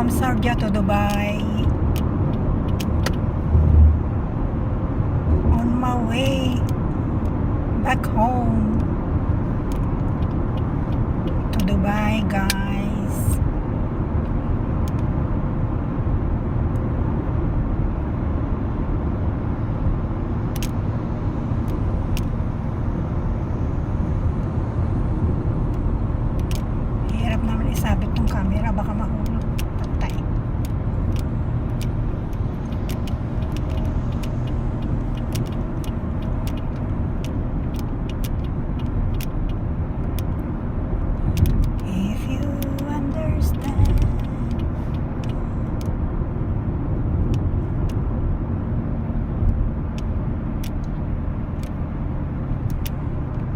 from Sharjah to Dubai. On my way back home to Dubai, guys. Hirap naman isabit tong camera, baka mahulog. Patay. If you understand,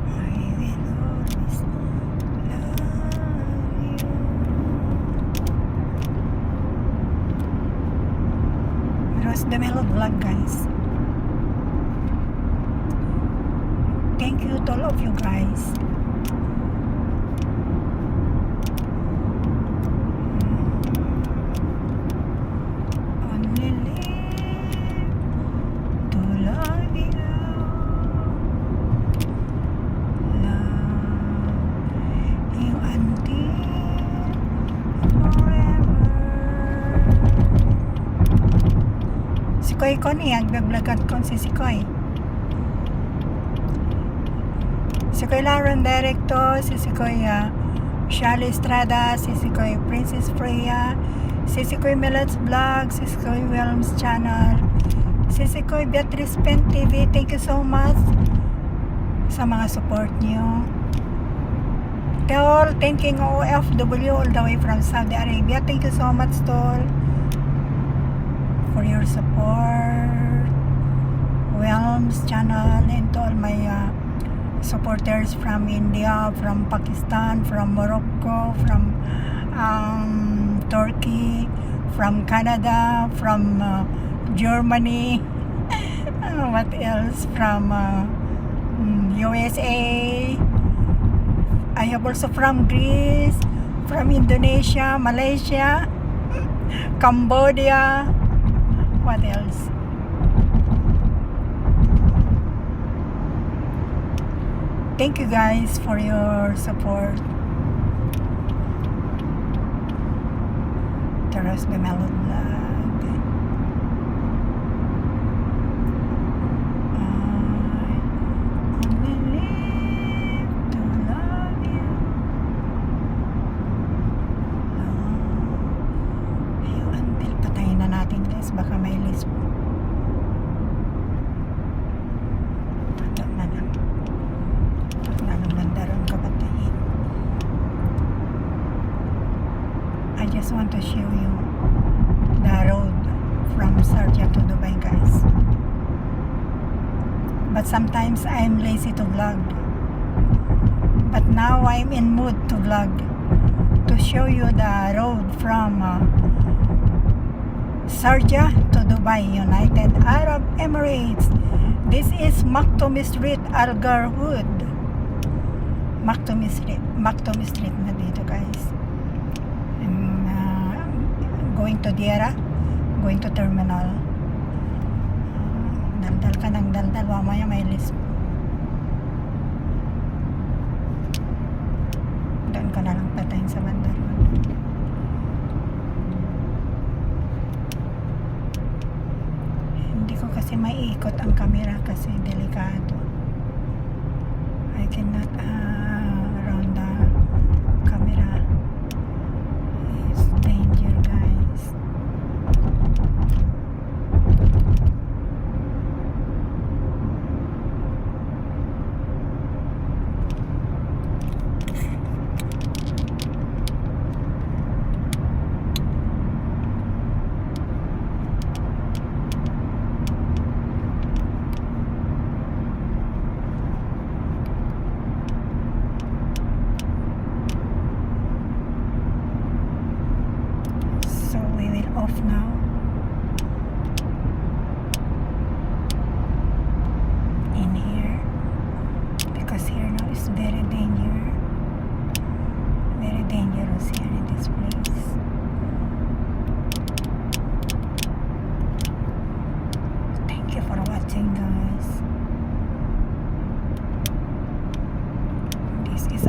I will always love you. Ros de Melo vlog, guys. Thank you to all of you guys. Only live to love you. Love you until forever. Si Koy ko niya, nagblagad ko si Koy. Si Koy Lauren Directo, si Koy Shally Estrada, si Koy Princess Freya, si Koy Melats Vlog, si Koy Wilms Channel, si Koy Beatrice Pen TV. Thank you so much sa mga support nyo. Tol, thanking OFW all the way from Saudi Arabia. Thank you so much, Tol, for your support. Wilms Channel, and to all my supporters from India, from Pakistan, from Morocco, from Turkey, from Canada, from Germany, what else, from USA. I have also from Greece, from Indonesia, Malaysia, Cambodia, what else? Thank you guys for your support. The Ros de Melo vlog. I only live to love you. Love you until patayin na natin, guys. Baka may list po. I just want to show you the road from Sharjah to Dubai, guys. But sometimes I'm lazy to vlog. But now I'm in mood to vlog, to show you the road from Sharjah to Dubai, United Arab Emirates. This is Maktoum Street, Al Garhood. Maktoum Street na dito, guys. Going to Diera, going to terminal. Daldal ka ng daldal, mamaya may list. Doon ka na lang patayin sa banda road. Hindi ko kasi maiikot ang camera kasi delikado. I cannot around the camera. It's danger, guys. Off now. In here, because here now is very dangerous here in this place.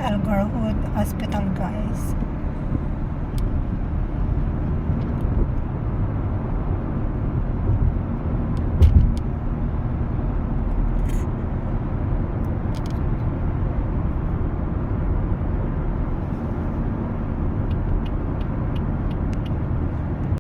Al Gorhood Hospital, guys.